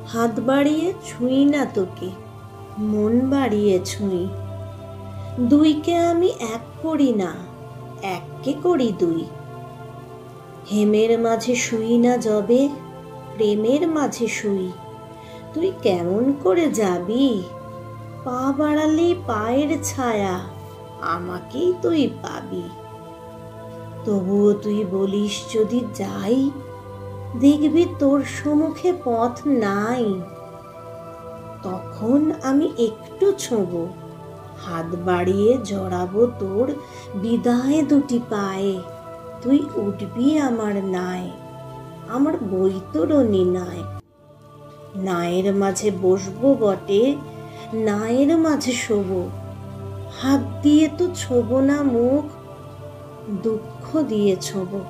হাত বাড়িয়ে ছুঁই না তোকে, মন বাড়িয়ে ছুঁই। দুইকে আমি এক করি না, এককে করি দুই। হেমের মাঝে শুই না যবে, প্রেমের মাঝে শুই। তুই কেমন করে যাবি? পা বাড়ালেই পায়ের ছায়া, আমাকেই তুই পাবি। তবুও তুই বলিস যদি যাই, দেখবি তোর সম্মুখে পথ নাই। তখন আমি একটু ছোঁবো, হাত বাড়িয়ে জড়াবো তোর বিদায় দুটি পায়ে। তুই উঠবি আমার নায়, আমার বৈতরণী নায়। নায়ের মাঝে বসবো বটে, নায়ের মাঝে শোবো। হাত দিয়ে তো ছোবো না মুখ, দুঃখ দিয়ে ছোবো।